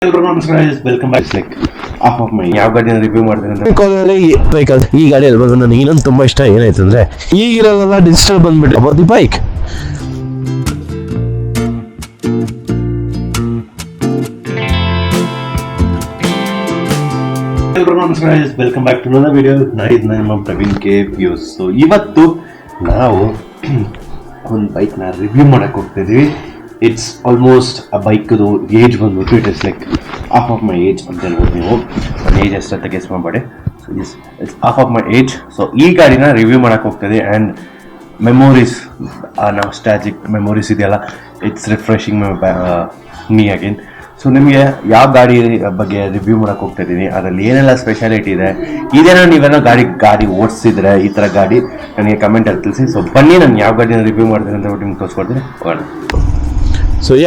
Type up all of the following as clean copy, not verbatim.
Welcome back. Like of of my ಯಾವ ಗಾಡಿನ review ಮಾಡ್ತೀನಿ ಅಂತ ವೆಹಿಕಲ್ ಈ ಗಾಡಿ ಹೇಳ್ಬೋದು. ನನಗೆ ಇನ್ನೊಂದು ತುಂಬಾ ಇಷ್ಟ ಏನಾಯ್ತು ಅಂದ್ರೆ ಈಗಿರೋಲ್ಲ ಡಿಜಿಟಲ್ ಬಂದ್ಬಿಟ್ಟು about the bike. Welcome back to another video. ನಮ್ಮ ಪ್ರವೀಣ್ ಕೆ ವ್ಯೂಸ್. ಸೊ ಇವತ್ತು ನಾವು ಒಂದು ಬೈಕ್ನ ರಿವ್ಯೂ ಮಾಡಕ್ಕೆ ಹೋಗ್ತಿದ್ದೀವಿ. ಇಟ್ಸ್ ಆಲ್ಮೋಸ್ಟ್ ಆ ಬೈಕ್ದು ಏಜ್ ಬಂದ್ಬಿಟ್ಟು it is like half of my age ಅಂತ ಹೇಳ್ಬೋದು. ನೀವು ನನ್ನ ಏಜ್ ಎಷ್ಟಂತ ಗೆಸ್ ಮಾಡಬೇಡಿ. So it's half of my age. So ಈ ಗಾಡಿನ ರಿವ್ಯೂ ಮಾಡಕ್ಕೆ ಹೋಗ್ತಿದೆ. ಆ್ಯಂಡ್ ಮೆಮೊರೀಸ್, ನಾಸ್ಟಾಲ್ಜಿಕ್ ಮೆಮೊರೀಸ್ ಇದೆಯಲ್ಲ, it's refreshing me again. So ನಿಮಗೆ ಯಾವ ಗಾಡಿ ಬಗ್ಗೆ ರಿವ್ಯೂ ಮಾಡಕ್ಕೆ ಹೋಗ್ತಾ ಇದ್ದೀನಿ, ಅದರಲ್ಲಿ ಏನೆಲ್ಲ ಸ್ಪೆಷಾಲಿಟಿ ಇದೆ, ಇದೇನೋ ನೀವೇನೋ ಗಾಡಿ ಓಡಿಸಿದ್ರೆ ಈ ಥರ ಗಾಡಿ ನನಗೆ ಕಮೆಂಟಲ್ಲಿ ತಿಳಿಸಿ. ಸೊ ಬನ್ನಿ, ನಾನು ಯಾವ ಗಾಡಿನ ರಿವ್ಯೂ ಮಾಡ್ತೀನಿ ಅಂತ ನಿಮ್ಗೆ ತೋರಿಸ್ಕೊಡ್ತೀನಿ, ಹೋಗೋಣ. ಸೊ ಈ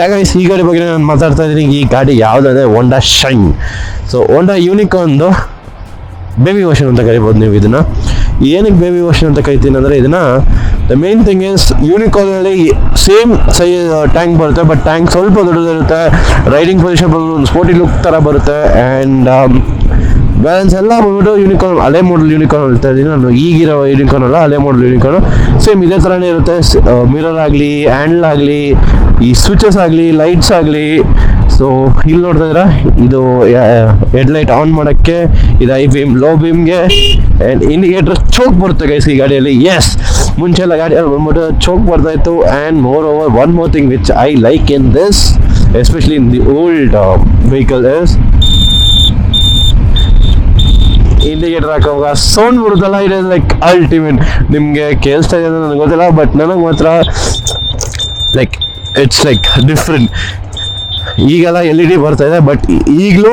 ಗಾಡಿ ಬಗ್ಗೆ ನಾನು ಮಾತಾಡ್ತಾ ಇದ್ದೀನಿ. ಈ ಗಾಡಿ ಯಾವುದಂದರೆ ಹೋಂಡಾ ಶೈನ್. ಸೊ ಹೋಂಡಾ ಯೂನಿಕಾರ್ನ್ದು ಬೇಬಿ ವರ್ಷನ್ ಅಂತ ಕರಿಬೋದು ನೀವು ಇದನ್ನು. ಏನಕ್ಕೆ ಬೇಬಿ ವರ್ಷನ್ ಅಂತ ಕರಿತೀನಿ ಅಂದರೆ, ಇದನ್ನು ದ ಮೇನ್ ಥಿಂಗ್ ಇಸ್ ಯೂನಿಕಾರ್ನಲ್ಲಿ ಸೇಮ್ ಸೈಜ್ ಟ್ಯಾಂಕ್ ಬರುತ್ತೆ, ಬಟ್ ಟ್ಯಾಂಕ್ ಸ್ವಲ್ಪ ದೊಡ್ಡದಿರುತ್ತೆ. ರೈಡಿಂಗ್ ಪೊಸಿಷನ್ ಬಂದು ಒಂದು ಸ್ಪೋರ್ಟಿ ಲುಕ್ ಥರ ಬರುತ್ತೆ. ಆ್ಯಂಡ್ ಬ್ಯಾಲೆನ್ಸ್ ಎಲ್ಲ ಬಂದ್ಬಿಟ್ಟು ಯೂನಿಕಾರ್ನ್, ಹಳೆ ಮಾಡಲ್ ಯೂನಿಕಾರ್ನ್ ಹೇಳ್ತಾ ಇದ್ದೀನಿ ನಾನು. ಈಗಿರೋ ಯೂನಿಕಾರ್ನ್ ಅಲ್ಲ, ಹಳೆ ಮಾಡಲ್ ಯೂನಿಕಾರ್ನ್. ಸೇಮ್ ಇದೇ ಥರನೇ ಇರುತ್ತೆ. ಮಿರರ್ ಆಗಲಿ, ಹ್ಯಾಂಡಲ್ ಆಗಲಿ, ಈ ಸ್ವಿಚಸ್ ಆಗಲಿ, ಲೈಟ್ಸ್ ಆಗಲಿ. ಸೊ ಇಲ್ಲಿ ನೋಡ್ತಾ ಇದ್ದೀರಾ, ಇದು ಹೆಡ್ಲೈಟ್ ಆನ್ ಮಾಡೋಕ್ಕೆ, ಇದು ಐ ಬೀಮ್, ಲೋ ಬೀಮ್ಗೆ, ಆ್ಯಂಡ್ ಇಂಡಿಕೇಟರ್ ಚೋಕ್ ಬರುತ್ತೆ ಗೈಸ್ ಈ ಗಾಡಿಯಲ್ಲಿ. ಎಸ್, ಮುಂಚೆಲ್ಲ ಗಾಡಿಯಲ್ಲಿ ಬಂದ್ಬಿಟ್ಟು ಚೋಕ್ ಬರ್ತಾಯಿತ್ತು. And more over one more thing which I like in this, especially in the old vehicle is indicator ಹಾಕುವಾಗ ಸೌಂಡ್ ಬರುತ್ತಲ್ಲ, ಇಟ್ ಇಸ್ ಲೈಕ್ ಅಲ್ಟಿಮೇಟ್. ನಿಮಗೆ ಕೇಳಿಸ್ತಾ ಇದೆ ನನಗೆ ಗೊತ್ತಿಲ್ಲ, ಬಟ್ ನನಗೆ ಮಾತ್ರ ಲೈಕ್ ಇಟ್ಸ್ ಲೈಕ್ ಡಿಫ್ರೆಂಟ್. ಈಗೆಲ್ಲ LED ಬರ್ತಾ ಇದೆ, ಬಟ್ ಈಗಲೂ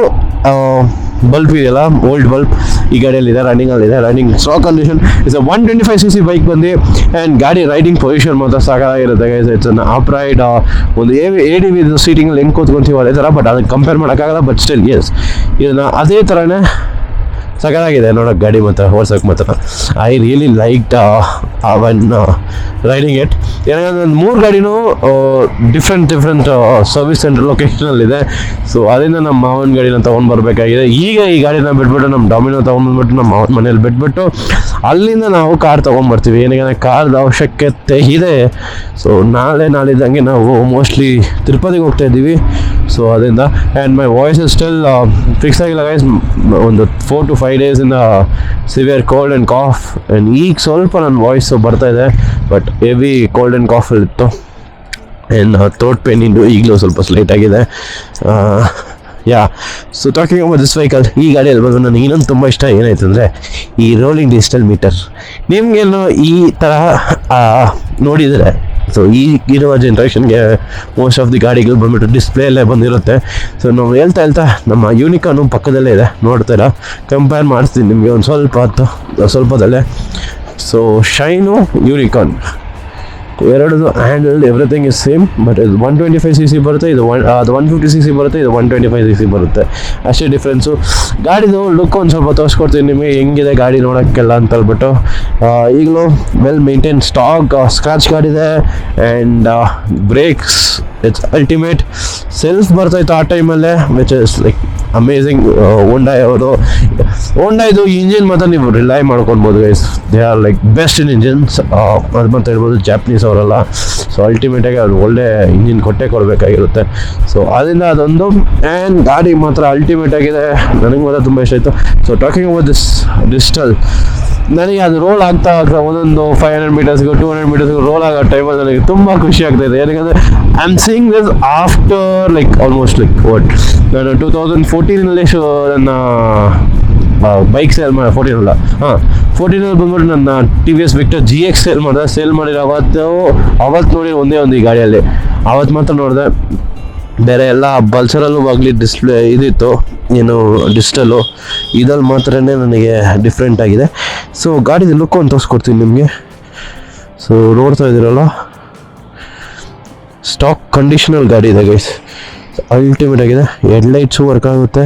ಬಲ್ಬ್ ಇದೆಯಲ್ಲ, ಓಲ್ಡ್ ಬಲ್ಬ್ ಈ ಗಾಡಿಯಲ್ಲಿದೆ, running stock condition. It's 125cc bike ಬಂದು. ಆ್ಯಂಡ್ ಗಾಡಿ ರೈಡಿಂಗ್ ಪೊಸಿಷನ್ ಮಾತ್ರ ಸಾಕಾಗಿರುತ್ತೆ guys. It's an upright, ಒಂದು ADV ಸೀಟಿಂಗಲ್ಲಿ ಹೆಂಗೆ ಕೂತ್ಕೊಂತೀವಿ ಅದೇ ಥರ, ಬಟ್ ಅದಕ್ಕೆ ಕಂಪೇರ್ ಮಾಡೋಕ್ಕಾಗಲ್ಲ. ಬಟ್ ಸ್ಟಿಲ್ ಎಸ್, ಇದನ್ನು ಅದೇ ಥರನೇ ಸಗದಾಗಿದೆ ನೋಡೋಕೆ ಗಾಡಿ ಮತ್ತು ಓಡ್ಸೋಕೆ ಮಾತ್ರ. ಐ ರಿಯಲಿ ಲೈಕ್ ಅವನ್ ರೈಡಿಂಗ್ ಇಟ್. ಏನಾದ್ರೆ ಒಂದು 3 ಗಾಡಿನೂ ಡಿಫ್ರೆಂಟ್ ಸರ್ವಿಸ್ ಸೆಂಟರ್ ಲೊಕೇಶನಲ್ಲಿದೆ. ಸೊ ಅದರಿಂದ ನಮ್ಮ ಮಾವನ ಗಾಡಿನ ತೊಗೊಂಡ್ಬರ್ಬೇಕಾಗಿದೆ. ಈಗ ಈ ಗಾಡಿನ ಬಿಟ್ಬಿಟ್ಟು ನಮ್ಮ ಡಾಮಿನೋ ತೊಗೊಂಡ್ಬಂದ್ಬಿಟ್ಟು ನಮ್ಮ ಮಾವನ ಮನೇಲಿ ಬಿಟ್ಬಿಟ್ಟು ಅಲ್ಲಿಂದ ನಾವು ಕಾರ್ ತೊಗೊಂಡ್ಬರ್ತೀವಿ. ಏನಕ್ಕೆ ಕಾರ್ದ ಅವಶ್ಯಕತೆ ಇದೆ. ಸೊ ನಾಳಿದ್ದಂಗೆ ನಾವು ಮೋಸ್ಟ್ಲಿ ತಿರುಪತಿಗೆ ಹೋಗ್ತಾ ಇದ್ದೀವಿ. ಸೊ ಅದರಿಂದ and my voice is still fix ಆಗಿಲ್ಲ ಗೈಸ್. ಒಂದು 4 to 5 days ಇಂದ severe cold and cough. And ಈಗ ಸ್ವಲ್ಪ ನನ್ನ ವಾಯ್ಸು ಬರ್ತಾಯಿದೆ, ಬಟ್ ಹೆವಿ ಕೋಲ್ಡ್ ಆ್ಯಂಡ್ ಕಾಫಲ್ಲಿತ್ತು. ಆ್ಯಂಡ್ ಥ್ರೋಟ್ ಪೇನ್ ಇಂದು ಈಗಲೂ ಸ್ವಲ್ಪ ಸ್ಲೈಟ್ ಆಗಿದೆ. So talking about this vehicle, ಈ ಗಾಡಿಯಲ್ಲಿ ಬಂದು ನನಗೆ ಇನ್ನೊಂದು ತುಂಬ ಇಷ್ಟ ಏನಾಯ್ತು ಅಂದರೆ, ಈ ರೋಲಿಂಗ್ ಡಿಜಿಟಲ್ ಮೀಟರ್. ನಿಮಗೇನೋ ಈ ಥರ ನೋಡಿದರೆ, ಸೊ ಇರುವ ಜನ್ರೇಷನ್ಗೆ ಮೋಸ್ಟ್ ಆಫ್ ದಿ ಗಾಡಿಗಳು ಬಂದ್ಬಿಟ್ಟು ಡಿಸ್ಪ್ಲೇಯಲ್ಲೇ ಬಂದಿರುತ್ತೆ. ಸೊ ನಾವು ಹೇಳ್ತಾ ನಮ್ಮ ಯೂನಿಕಾರ್ನು ಪಕ್ಕದಲ್ಲೇ ಇದೆ, ನೋಡ್ತೀರಾ. ಕಂಪೇರ್ ಮಾಡಿಸ್ತೀನಿ ನಿಮಗೆ ಒಂದು ಸ್ವಲ್ಪದಲ್ಲೇ. ಸೊ ಶೈನು, ಯೂನಿಕಾರ್ನ್ ಎರಡದು handle everything is same. But ಇದು 125cc ಬರುತ್ತೆ, ಇದು 150cc ಬರುತ್ತೆ, ಇದು 125cc ಬರುತ್ತೆ. ಅಷ್ಟೇ ಡಿಫ್ರೆನ್ಸು. ಗಾಡಿದು ಲುಕ್ ಒಂದು ಸ್ವಲ್ಪ ತೋರಿಸ್ಕೊಡ್ತೀನಿ ನಿಮಗೆ, ಹೆಂಗಿದೆ ಗಾಡಿ ನೋಡೋಕ್ಕೆಲ್ಲ ಅಂತ ಹೇಳ್ಬಿಟ್ಟು. ಈಗಲೂ ವೆಲ್ ಮೇಂಟೈನ್ ಸ್ಟಾಕ್ ಸ್ಕ್ರಾಚ್ ಗಾಡಿದೆ. And brakes it's ultimate. Self ಬರ್ತಾಯಿತ್ತು ಆ ಟೈಮಲ್ಲೇ, ವಿಚ್ ಇಸ್ ಲೈಕ್ ಅಮೇಝಿಂಗ್. ಹೋಂಡಾಯ್ದು ಇಂಜಿನ್ ಮಾತ್ರ ನೀವು ರಿಲೈ ಮಾಡ್ಕೊಳ್ಬೋದು guys. They are like best in ಇಂಜಿನ್ಸ್ ಅದು ಮಾತ್ರ ಹೇಳ್ಬೋದು. ಜಾಪನೀಸ್ ಅವರೆಲ್ಲ. ಸೊ ಅಲ್ಟಿಮೇಟಾಗಿ ಅವ್ರು ಒಳ್ಳೆ ಇಂಜಿನ್ ಕೊಡಬೇಕಾಗಿರುತ್ತೆ. ಸೊ ಅದರಿಂದ ಅದೊಂದು. ಆ್ಯಂಡ್ ಗಾಡಿ ಮಾತ್ರ ಅಲ್ಟಿಮೇಟ್ ಆಗಿದೆ, ನನಗೆ ಮಾತ್ರ ತುಂಬ ಇಷ್ಟ ಆಯಿತು. So talking about this digital, ನನಗೆ ಅದು ರೋಲ್ ಆಗ್ತಾ ಒಂದೊಂದು 500 ಮೀಟರ್ಸ್ಗೂ 200 ಮೀಟರ್ಸ್ಗೂ ರೋಲ್ ಆಗೋ ಟೈಮಲ್ಲಿ ನನಗೆ ತುಂಬ ಖುಷಿ ಆಗ್ತಾಯಿದೆ. ಯಾಕಂದರೆ I am seeing this after like almost like ನಾನು 2014ನಲ್ಲಿ ನನ್ನ ಬೈಕ್ ಸೇಲ್ 14ನಲ್ಲಿ ಬಂದ್ಬಿಟ್ಟು ನನ್ನ TVS ವಿಕ್ಟರ್ GX ಸೇಲ್ ಮಾಡಿರೋ ಅವತ್ತು ನೋಡಿ ಒಂದೇ ಒಂದು ಈ ಗಾಡಿಯಲ್ಲಿ ಅವತ್ತು ಮಾತ್ರ ನೋಡಿದೆ. ಬೇರೆ ಎಲ್ಲ ಪಲ್ಸರಲ್ಲೂ ಆಗಲಿ ಡಿಸ್ಪ್ಲೇ ಇದಿತ್ತು, ಏನು ಡಿಜಿಟಲು. ಇದಲ್ಲಿ ಮಾತ್ರ ನನಗೆ ಡಿಫ್ರೆಂಟ್ ಆಗಿದೆ. ಸೊ ಗಾಡಿದು ಲುಕ್ ಒಂದು ತೋರಿಸ್ಕೊಡ್ತೀನಿ ನಿಮಗೆ. ಸೊ ನೋಡ್ತಾ ಇದ್ದೀರಲ್ಲ, ಸ್ಟಾಕ್ ಕಂಡೀಷನಲ್ ಗಾಡಿ ಇದೆ ಗೈಸ್. ಅಲ್ಟಿಮೇಟ್ ಆಗಿದೆ. ಹೆಡ್ಲೈಟ್ಸು ವರ್ಕ್ ಆಗುತ್ತೆ.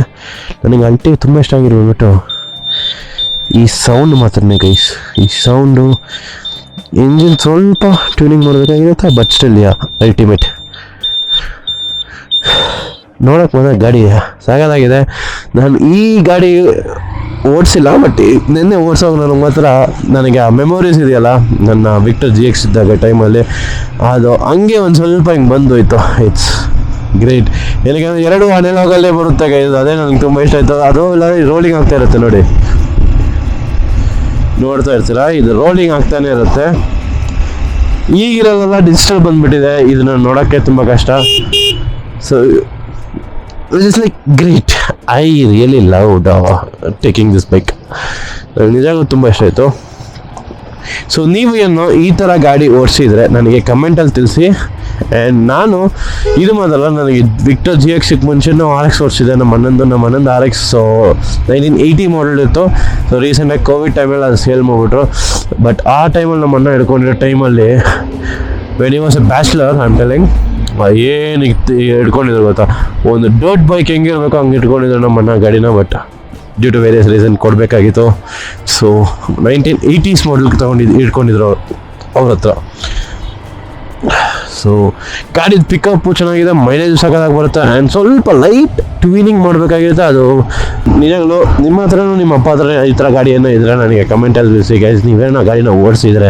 ನನಗೆ ತುಂಬ ಇಷ್ಟ ಆಗಿರೋಬಿಟ್ಟು ಈ ಸೌಂಡ್ ಮಾತ್ರನೇ ಗೈಸ್. ಈ ಸೌಂಡು ಇಂಜಿನ್ ಸ್ವಲ್ಪ ಟ್ಯೂನಿಂಗ್ ಮಾಡಬೇಕಾಗಿರುತ್ತೆ, ಬಟ್ ಸ್ಟಿಲ್ ಅಲ್ಟಿಮೇಟ್. ನೋಡೋಕೆ ಬಂದ ಗಾಡಿ ಸಾಕಾಗಿದೆ. ನಾನು ಈ ಗಾಡಿ ಓಡಿಸಿಲ್ಲ, ಬಟ್ ನಿನ್ನೆ ಓಡಿಸೋವಾಗ ನನಗೆ ಮಾತ್ರ ನನಗೆ ಆ ಮೆಮೊರೀಸ್ ಇದೆಯಲ್ಲ ನನ್ನ ವಿಕ್ಟರ್ GX ಇದ್ದಾಗ ಟೈಮಲ್ಲಿ, ಅದು ಹಂಗೆ ಒಂದು ಸ್ವಲ್ಪ ಹಿಂಗೆ ಬಂದೋಯ್ತು. It's great. ಏನಕ್ಕೆ ಎರಡು ಅನೆಲೋಗಲ್ಲೇ ಬರುತ್ತೆ ಇದು, ಅದೇ ನನಗೆ ತುಂಬ ಇಷ್ಟ ಆಯಿತು. ಅದು ಇಲ್ಲ ರೋಲಿಂಗ್ ಆಗ್ತಾ ಇರುತ್ತೆ ನೋಡಿ, ನೋಡ್ತಾ ಇರ್ತೀರಾ, ಇದು ರೋಲಿಂಗ್ ಆಗ್ತಾನೆ ಇರುತ್ತೆ. ಈಗಿರೋದೆಲ್ಲ ಡಿಜಿಟಲ್ ಬಂದುಬಿಟ್ಟಿದೆ, ಇದನ್ನು ನೋಡೋಕ್ಕೆ ತುಂಬ ಕಷ್ಟ. So it's like great. I really love taking this bike. ನಿಜವಾಗೂ ತುಂಬ ಇಷ್ಟ ಆಯಿತು. ಸೊ ನೀವು ಏನು ಈ ಥರ ಗಾಡಿ ಓಡಿಸಿದರೆ ನನಗೆ ಕಮೆಂಟಲ್ಲಿ ತಿಳಿಸಿ. ಆ್ಯಂಡ್ ನಾನು ಇದು ಮಾತ್ರಲ್ಲ, ನನಗೆ ವಿಕ್ಟರ್ GX ಮುಂಚೆನೂ RX ಓಡಿಸಿದೆ. ನಮ್ಮ ಅಣ್ಣಂದು RX 1980 ಮಾಡೆಲ್ ಇತ್ತು. ಸೊ ರೀಸೆಂಟಾಗಿ ಕೋವಿಡ್ ಟೈಮಲ್ಲಿ ಅದು ಸೇಲ್ ಮಾಡಿಬಿಟ್ರು. ಬಟ್ ಆ ಟೈಮಲ್ಲಿ ನಮ್ಮ ಅಣ್ಣ ಹಿಡ್ಕೊಂಡಿರೋ ಟೈಮಲ್ಲಿ when he was A bachelor, I am telling, ಏನು ಹಿಡ್ಕೊಂಡಿದ್ರು ಗೊತ್ತಾ, ಒಂದು ದೊಡ್ಡ ಬೈಕ್ ಹೆಂಗಿರ್ಬೇಕು ಹಂಗೆ ಇಟ್ಕೊಂಡಿದ್ರು ನಮ್ಮ ಅಣ್ಣ ಗಾಡಿನ. But due to various reason ಕೊಡಬೇಕಾಗಿತ್ತು. ಸೊ 1980s ಮಾಡೆಲ್ ಇಟ್ಕೊಂಡಿದ್ರು ಅವ್ರ ಹತ್ರ. ಸೊ ಗಾಡಿದ ಪಿಕಪ್ಪು ಚೆನ್ನಾಗಿದೆ, ಮೈಲೇಜ್ ಸಕ್ಕತ್ತಾಗಿ ಬರುತ್ತೆ. ಆ್ಯಂಡ್ ಸ್ವಲ್ಪ ಲೈಟ್ ಟ್ಯೂನಿಂಗ್ ಮಾಡಬೇಕಾಗಿರುತ್ತೆ. ಅದು ನಿಜಗಳು ನಿಮ್ಮ ಹತ್ರನೂ ನಿಮ್ಮ ಅಪ್ಪ ಹತ್ರ ಈ ಥರ ಗಾಡಿ ಏನೋ ಇದ್ದರೆ ನನಗೆ ಕಮೆಂಟಲ್ಲಿ ತಿಳಿಸಿ ಗೈಸ್. ನೀವೇನೋ ಗಾಡಿನ ಓಡಿಸಿದರೆ,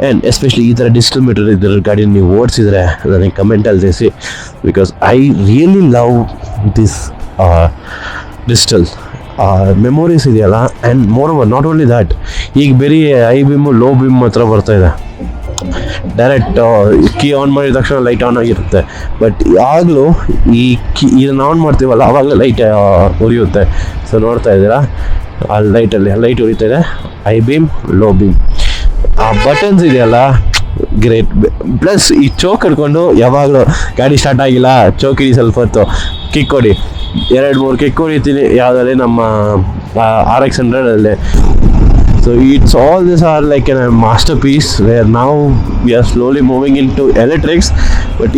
ಆ್ಯಂಡ್ ಎಸ್ಪೆಷಲಿ ಈ ಥರ ಡಿಜಿಟಲ್ ಮೀಟರ್ ಇದ್ದರೆ ಗಾಡಿನ ನೀವು ಓಡಿಸಿದರೆ ನನಗೆ ಕಮೆಂಟಲ್ಲಿ ತಿಳಿಸಿ. Because I really love this digital memories ಇದೆಯಲ್ಲ. And moreover not only that, ಈಗ ಬೇರೆ ಐ ಬೀಮು ಲೋ ಬೀಮ್ ಮಾತ್ರ ಬರ್ತಾಯಿದೆ. ಡೈರೆಕ್ಟ್ ಕೀ ಆನ್ ಮಾಡಿದ ತಕ್ಷಣ ಲೈಟ್ ಆನ್ ಆಗಿರುತ್ತೆ. ಬಟ್ ಆಗಲೂ ಈ ಇದನ್ನು ಆನ್ ಮಾಡ್ತೀವಲ್ಲ ಆವಾಗಲೇ ಲೈಟ್ ಉರಿಯುತ್ತೆ. ಸೊ ನೋಡ್ತಾ ಇದ್ದೀರಾ, ಆ ಲೈಟ್ ಉರಿತಾ ಇದೆ, ಐ ಬೀಮ್ ಲೋ ಬೀಮ್. ಆ ಬಟನ್ಸ್ ಇದೆಯಲ್ಲ ಗ್ರೇಟ್. ಪ್ಲಸ್ ಈ ಚೋಕ್ ಹಿಡ್ಕೊಂಡು ಯಾವಾಗಲೂ ಗಾಡಿ ಸ್ಟಾರ್ಟ್ ಆಗಿಲ್ಲ, ಚೋಕ್ ಹಿಡಿ ಸ್ವಲ್ಪ ಹೊತ್ತು, ಕಿಕ್ ಹೊಡಿ, 2-3 ಕಿಕ್ ಹೊಡಿತೀನಿ ಯಾವುದಲ್ಲಿ ನಮ್ಮ RX 100 So it's all these are like a masterpiece where now we are slowly moving into electrics. But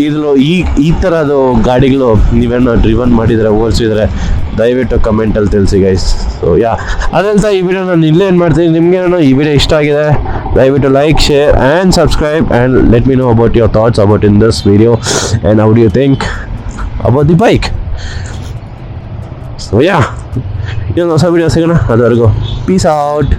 ಈ ಥರದ್ದು ಗಾಡಿಗಳು ನೀವೇನೋ ಡ್ರಿವನ್ ಮಾಡಿದರೆ ಓಡಿಸಿದರೆ ದಯವಿಟ್ಟು ಕಮೆಂಟಲ್ಲಿ ತಿಳಿಸಿ ಗೈಸ್. ಸೊ ಅದಂತ ಈ ವಿಡಿಯೋ ನಾನು ಇಲ್ಲೇ ಏನು ಮಾಡ್ತೀನಿ. ನಿಮಗೇನೋ ಈ ವಿಡಿಯೋ ಇಷ್ಟ ಆಗಿದೆ ದಯವಿಟ್ಟು like, share and subscribe and let me know about your thoughts about in this video and how do you think about the bike. So ಇನ್ನೊಂದು ಹೊಸ ವಿಡಿಯೋ ಸಿಗೋಣ. ಅದುವರೆಗೂ ಪೀಸ್ ಔಟ್.